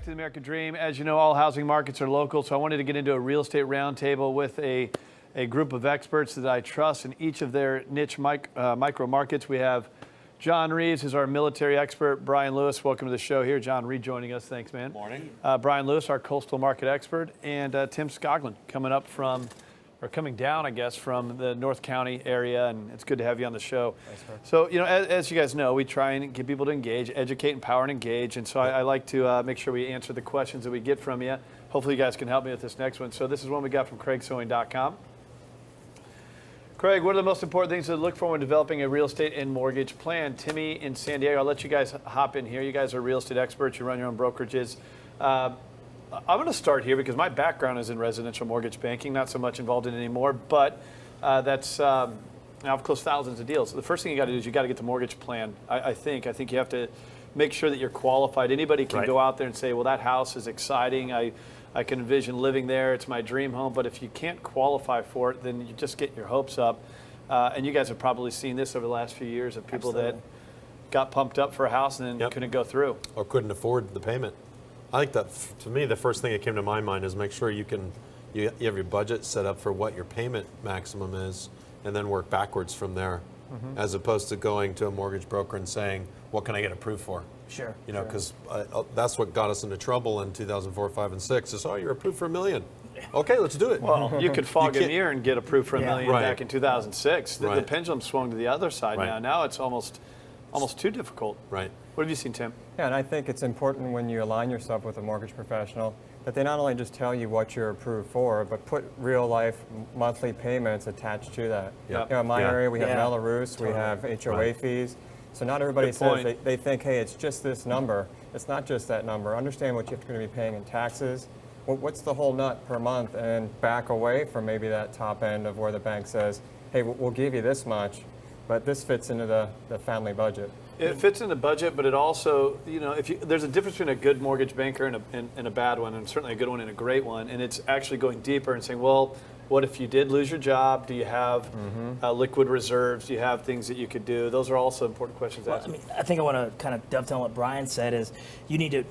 back to the American Dream. As you know, all housing markets are local, so I wanted to get into a real estate roundtable with a group of experts that I trust in each of their niche micro markets. We have John Reeves, who's our military expert. Brian Lewis, welcome to the show here. John rejoining us. Thanks, man. Morning. Brian Lewis, our coastal market expert, and Tim Skoglund coming down, I guess, from the North County area, and it's good to have you on the show. Thanks, sir. So, as you guys know, we try and get people to engage, educate, empower, and engage, and so I like to make sure we answer the questions that we get from you. Hopefully you guys can help me with this next one. So this is one we got from craigsewing.com. Craig, what are the most important things to look for when developing a real estate and mortgage plan? Timmy in San Diego, I'll let you guys hop in here. You guys are real estate experts. You run your own brokerages. I'm going to start here because my background is in residential mortgage banking, not so much involved in it anymore, but I've closed thousands of deals. So the first thing you got to do is you got to get the mortgage plan. I think you have to make sure that you're qualified. Anybody can go out there and say, well, that house is exciting. I can envision living there. It's my dream home. But if you can't qualify for it, then you just get your hopes up. And you guys have probably seen this over the last few years of people that got pumped up for a house and then couldn't go through. Or couldn't afford the payment. I think that, to me, the first thing that came to my mind is make sure you have your budget set up for what your payment maximum is, and then work backwards from there, as opposed to going to a mortgage broker and saying, what can I get approved for? Sure. Because that's what got us into trouble in 2004, 5, and 6 is, you're approved for $1 million. Okay, let's do it. Well, you could fog a mirror and get approved for $1 million back in 2006. The pendulum swung to the other side now. Now it's almost too difficult. Right. What have you seen, Tim? Yeah, and I think it's important when you align yourself with a mortgage professional that they not only just tell you what you're approved for, but put real life monthly payments attached to that. Yep. In my area, we have Melrose, we have HOA fees. So not everybody says they think, hey, it's just this number. It's not just that number. Understand what you're going to be paying in taxes. What's the whole nut per month, and back away from maybe that top end of where the bank says, hey, we'll give you this much, but this fits into the family budget. It fits in the budget, but it also, there's a difference between a good mortgage banker and a bad one, and certainly a good one and a great one, and it's actually going deeper and saying, well, what if you did lose your job? Do you have liquid reserves? Do you have things that you could do? Those are also important questions to ask. I think I want to kind of dovetail on what Brian said is you need to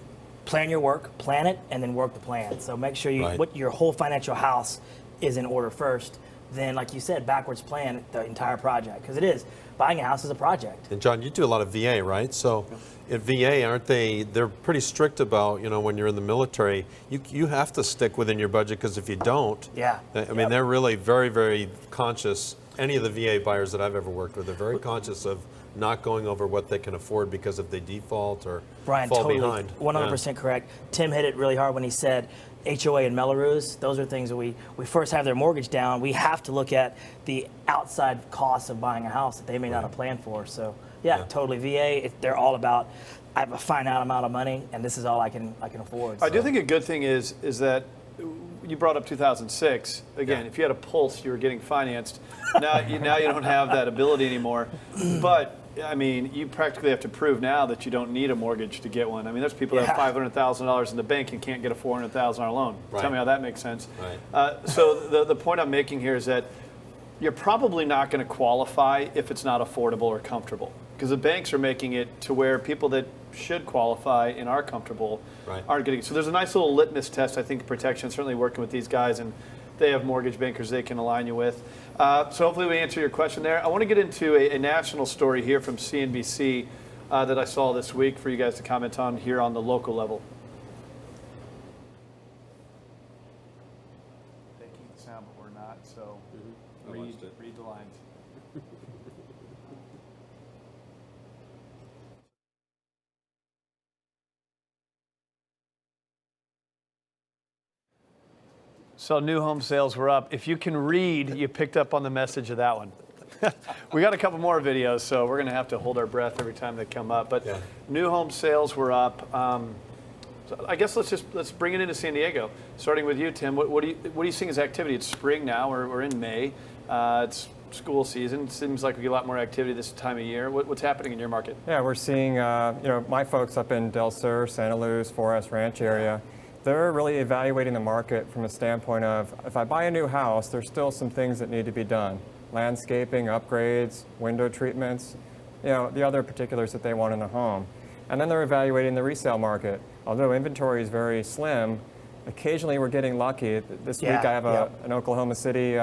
plan your work, plan it, and then work the plan. So make sure what your whole financial house is in order first. Then, like you said, backwards plan the entire project, because it is. Buying a house is a project. And John, you do a lot of VA, right? So at VA, they're pretty strict about, when you're in the military, you have to stick within your budget, because if you don't, they're really very, very conscious. Any of the VA buyers that I've ever worked with are very conscious of not going over what they can afford, because if they default or fall behind. 100% correct. Tim hit it really hard when he said HOA and Melrose, those are things that we first have their mortgage down. We have to look at the outside costs of buying a house that they may not have planned for. So totally. VA, they're all about, I have a finite amount of money and this is all I can afford. I do think a good thing is that you brought up 2006. Again, if you had a pulse, you were getting financed. Now you don't have that ability anymore. But you practically have to prove now that you don't need a mortgage to get one. There's people that have $500,000 in the bank and can't get a $400,000 loan. Tell me how that makes sense. So the point I'm making here is that you're probably not going to qualify if it's not affordable or comfortable, because the banks are making it to where people that should qualify and are comfortable aren't getting it. So there's a nice little litmus test, I think, protection, certainly working with these guys, and they have mortgage bankers they can align you with. So hopefully we answer your question there. I want to get into a national story here from CNBC that I saw this week for you guys to comment on here on the local level. They keep the sound, but we're not, so read the lines. So new home sales were up. If you can read, you picked up on the message of that one. We got a couple more videos, so we're going to have to hold our breath every time they come up. But new home sales were up. So I guess let's bring it into San Diego. Starting with you, Tim. What do you think is activity? It's spring now. We're in May. It's school season. It seems like we get a lot more activity this time of year. What's happening in your market? Yeah, we're seeing my folks up in Del Sur, Santa Luz, Forest Ranch area. They're really evaluating the market from a standpoint of, if I buy a new house, there's still some things that need to be done. Landscaping, upgrades, window treatments, the other particulars that they want in the home. And then they're evaluating the resale market. Although inventory is very slim, occasionally we're getting lucky. This week I have an Oklahoma City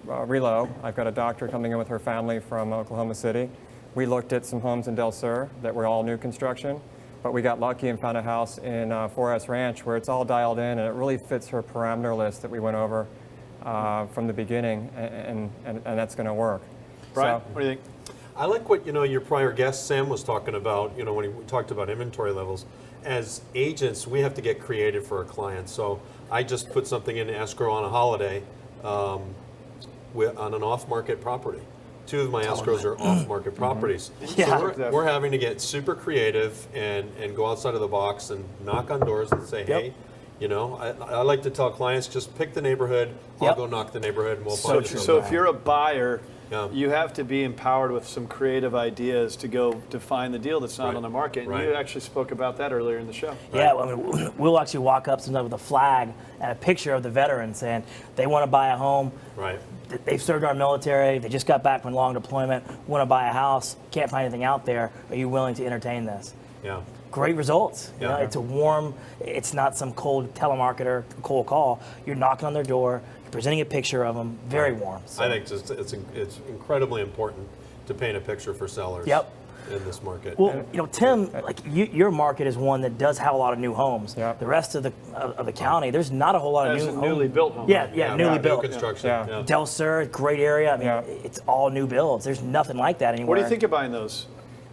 relo. I've got a doctor coming in with her family from Oklahoma City. We looked at some homes in Del Sur that were all new construction, but we got lucky and found a house in Forest Ranch where it's all dialed in and it really fits her parameter list that we went over from the beginning, and that's going to work. Brian, So, what do you think? I like what your prior guest Sam was talking about. When he talked about inventory levels. As agents, we have to get creative for our clients. So I just put something in escrow on a holiday on an off-market property. 2 of my escrows are off-market properties. Yeah. So we're having to get super creative and go outside of the box and knock on doors and say, hey, I like to tell clients, just pick the neighborhood. I'll go knock the neighborhood and we'll find you. So if you're a buyer, you have to be empowered with some creative ideas to go to find the deal that's not on the market. And you actually spoke about that earlier in the show. Yeah, I mean, we'll actually walk up sometimes with a flag and a picture of the veteran saying they want to buy a home. Right. They've served our military. They just got back from long deployment. Want to buy a house. Can't find anything out there. Are you willing to entertain this? Yeah. Great results. You know, Yeah. it's a warm. It's not some cold telemarketer, cold call. You're knocking on their door. You're presenting a picture of them. Very warm. So. I think it's incredibly important to paint a picture for sellers. Yep. In this market. Well, Tim, like your market is one that does have a lot of new homes. Yep. The rest of the county, there's not a whole lot of As new a homes. newly built home. Yeah, newly built. New construction. Yeah. Del Sur, great area. I mean, it's all new builds. There's nothing like that anymore. What do you think of buying those?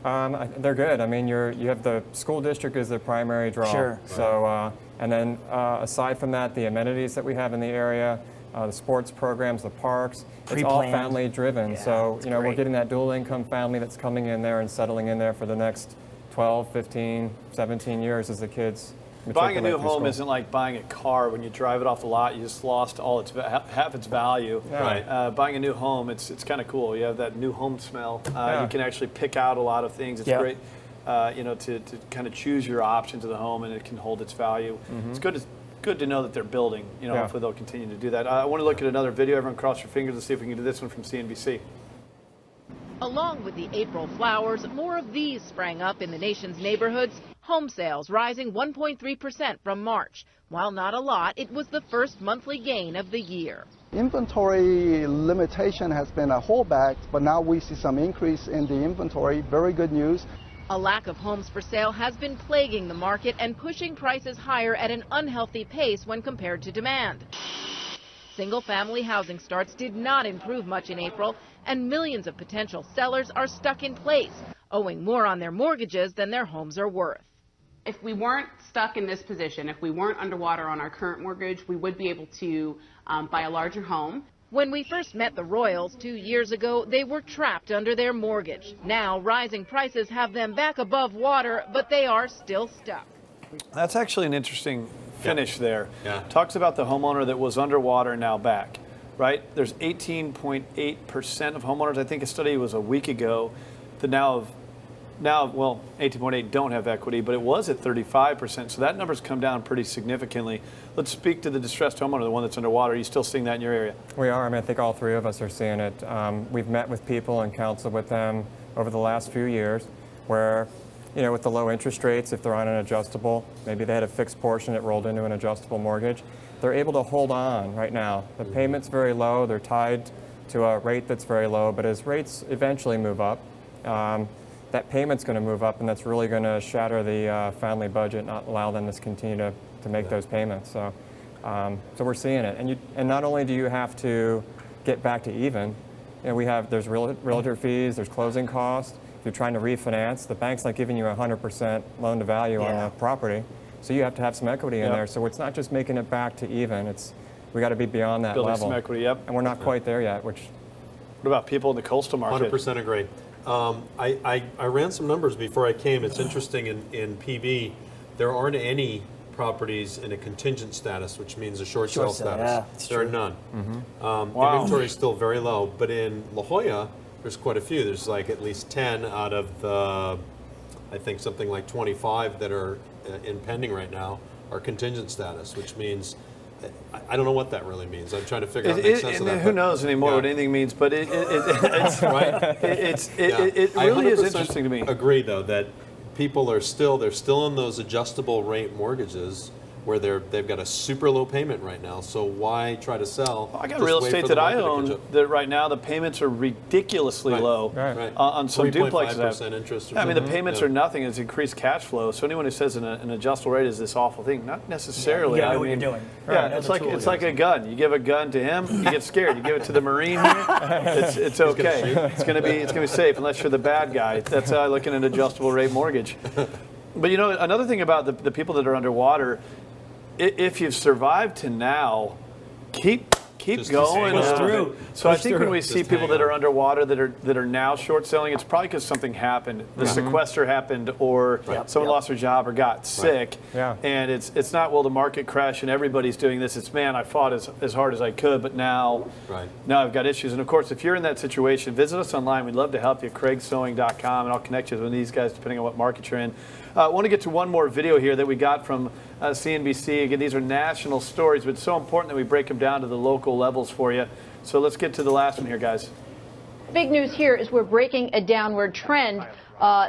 They're good. I mean, you have the school district as the primary draw. Sure. So, and then aside from that, the amenities that we have in the area, the sports programs, the parks, it's all Pre-planned. family driven. Yeah, So, it's we're great. getting that dual income family that's coming in there and settling in there for the next 12, 15, 17 years as the kids Buying a new matriculate through home school. isn't like buying a car. When you drive it off the lot, you just lost all half its value. Right. Buying a new home, it's kind of cool. You have that new home smell. You can actually pick out a lot of things. It's great, to kind of choose your options of the home, and it can hold its value. It's good to know that they're building. Hopefully they'll continue to do that. I want to look at another video. Everyone cross your fingers and see if we can do this one from CNBC. Along with the April flowers, more of these sprang up in the nation's neighborhoods. Home sales rising 1.3% from March. While not a lot, it was the first monthly gain of the year. Inventory limitation has been a holdback, but now we see some increase in the inventory. Very good news. A lack of homes for sale has been plaguing the market and pushing prices higher at an unhealthy pace when compared to demand. Single-family housing starts did not improve much in April, and millions of potential sellers are stuck in place, owing more on their mortgages than their homes are worth. If we weren't stuck in this position, if we weren't underwater on our current mortgage, we would be able to buy a larger home. When we first met the Royals 2 years ago, they were trapped under their mortgage. Now, rising prices have them back above water, but they are still stuck. That's actually an interesting finish there. Yeah. Talks about the homeowner that was underwater now back, right? There's 18.8% of homeowners, I think a study was a week ago, that now 18.8 don't have equity, but it was at 35%. So that number's come down pretty significantly. Let's speak to the distressed homeowner, the one that's underwater. Are you still seeing that in your area? We are. I mean, I think all three of us are seeing it. We've met with people and counseled with them over the last few years where, with the low interest rates, if they're on an adjustable, maybe they had a fixed portion that rolled into an adjustable mortgage, they're able to hold on right now. The payment's very low. They're tied to a rate that's very low, but as rates eventually move up, that payment's going to move up, and that's really going to shatter the family budget, not allow them to continue to make those payments. So we're seeing it. And not only do you have to get back to even, there's realtor fees, there's closing costs. If you're trying to refinance, the bank's not giving you 100% loan to value on the property, so you have to have some equity in there. So it's not just making it back to even. We got to be beyond that Building level. some equity, yep. And we're not quite there yet. What about people in the coastal market? 100% agree. I ran some numbers before I came. It's interesting in PB, there aren't any properties in a contingent status, which means a short sale status. There are none. Inventory is still very low, but in La Jolla, there's quite a few. There's like at least 10 out of the, I think something like 25 that are in pending right now are contingent status, which means I don't know what that really means. I'm trying to figure out make sense of that. Who knows anymore what anything means? But it's right. it really is interesting to me. Agree though that people are they're still in those adjustable rate mortgages where they've got a super low payment right now. So why try to sell? I got Just real wait estate for the that I market to catch own up. that right now the payments are ridiculously Right. low Right. on some duplexes. 3.5% interest or I mean, the something. payments Yeah. are nothing. It's increased cash flow. So anyone who says an adjustable rate is this awful thing, not necessarily. You gotta know I what you're mean, doing. Yeah, Know it's the like tools. it's like a gun. You give a gun to him, you get scared. You give it to the Marine here, it's okay. It's gonna be safe unless you're the bad guy. That's how I look at an adjustable rate mortgage. But you know, another thing about the people that are underwater, if you've survived to now, keep Just going. push through. So I Push think when through. we see Just people hang that are on. underwater that are now short selling, it's probably because something happened. The sequester happened, or someone lost their job or got sick. Yeah. And it's not, well, the market crashed and everybody's doing this. It's, man, I fought as hard as I could, but now I've got issues. And of course, if you're in that situation, visit us online. We'd love to help you. craigsewing.com, and I'll connect you with these guys depending on what market you're in. I want to get to one more video here that we got from CNBC. Again, these are national stories, but it's so important that we break them down to the local levels for you. So let's get to the last one here, guys. Big news here is we're breaking a downward trend.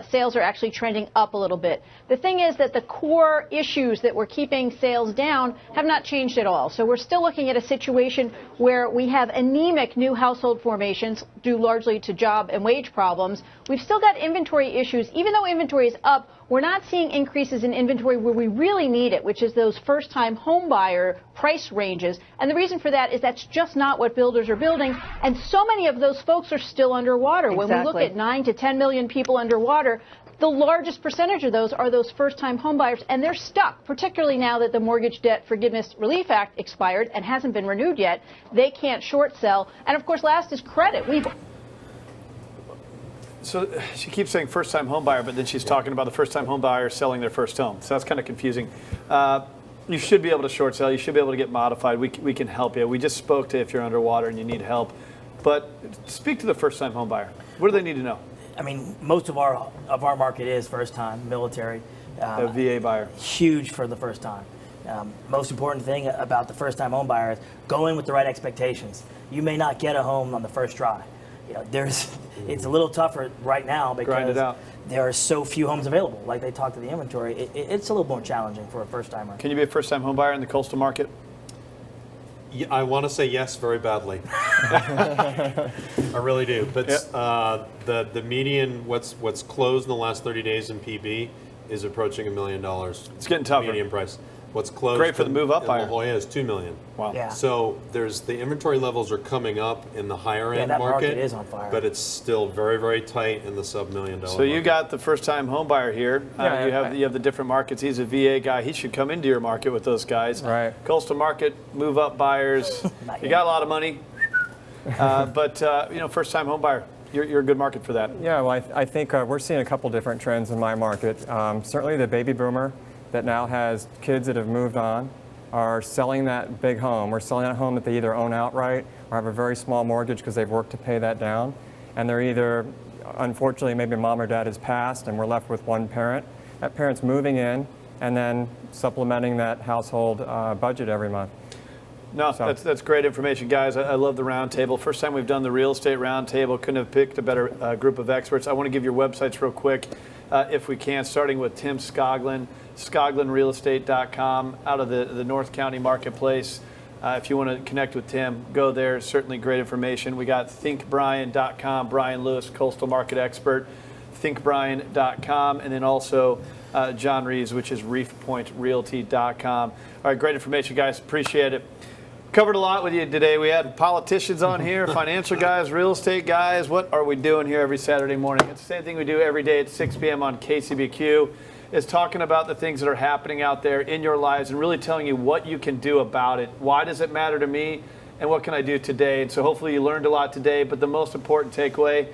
Sales are actually trending up a little bit. The thing is that the core issues that were keeping sales down have not changed at all. So we're still looking at a situation where we have anemic new household formations due largely to job and wage problems. We've still got inventory issues. Even though inventory is up, we're not seeing increases in inventory where we really need it, which is those first-time home buyer price ranges. And the reason for that is that's just not what builders are building. And so many of those folks are still underwater. Exactly. When we look at 9 to 10 million people underwater, the largest percentage of those are those first-time home buyers, and they're stuck, particularly now that the Mortgage Debt Forgiveness Relief Act expired and hasn't been renewed yet. They can't short sell. And, of course, last is credit. So she keeps saying first-time home buyer, but then she's talking about the first-time home buyer selling their first home. So that's kind of confusing. You should be able to short sell. You should be able to get modified. We can help you. We just spoke to if you're underwater and you need help. But speak to the first-time home buyer. What do they need to know? I mean, most of our market is first-time military. A VA buyer. Huge for the first time. Most important thing about the first-time home buyer is go in with the right expectations. You may not get a home on the first try. You know, it's a little tougher right now because there are so few homes available. Like they talked to the inventory, it's a little more challenging for a first-timer. Can you be a first-time home buyer in the coastal market? Yeah, I want to say yes very badly. I really do. But the median, what's closed in the last 30 days in PB is approaching $1 million. It's getting tougher. Median price. What's closed Great for the move up in buyer. La Jolla is $2 million. Wow. Yeah. So the inventory levels are coming up in the higher end that market. market is on fire. But it's still very, very tight in the sub-$1 million So you got the first-time home buyer here. You have the different markets. He's a VA guy. He should come into your market with those guys. Right. Coastal market, move up buyers. You got a lot of money, but first-time home buyer. You're a good market for that. Yeah, well, I think we're seeing a couple different trends in my market. Certainly the baby boomer that now has kids that have moved on are selling that big home. We're selling that home that they either own outright or have a very small mortgage because they've worked to pay that down. And they're either, unfortunately, maybe mom or dad has passed and we're left with one parent. That parent's moving in and then supplementing that household budget every month. No, that's great information, guys. I love the roundtable. First time we've done the real estate roundtable. Couldn't have picked a better group of experts. I want to give your websites real quick, if we can, starting with Tim Scoglin, ScoglinRealEstate.com, out of the North County Marketplace. If you want to connect with Tim, go there. Certainly great information. We got ThinkBryan.com, Brian Lewis, coastal market expert, ThinkBryan.com, and then also John Reeves, which is ReefPointRealty.com. All right, great information, guys. Appreciate it. Covered a lot with you today. We had politicians on here, financial guys, real estate guys. What are we doing here every Saturday morning? It's the same thing we do every day at 6 p.m. on KCBQ. Is talking about the things that are happening out there in your lives and really telling you what you can do about it. Why does it matter to me? And what can I do today? And so hopefully you learned a lot today. But the most important takeaway,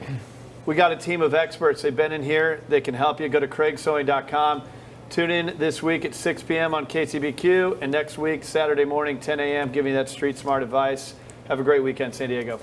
we got a team of experts. They've been in here. They can help you. Go to craigsewing.com. Tune in this week at 6 p.m. on KCBQ, and next week, Saturday morning, 10 a.m., giving you that street smart advice. Have a great weekend, San Diego.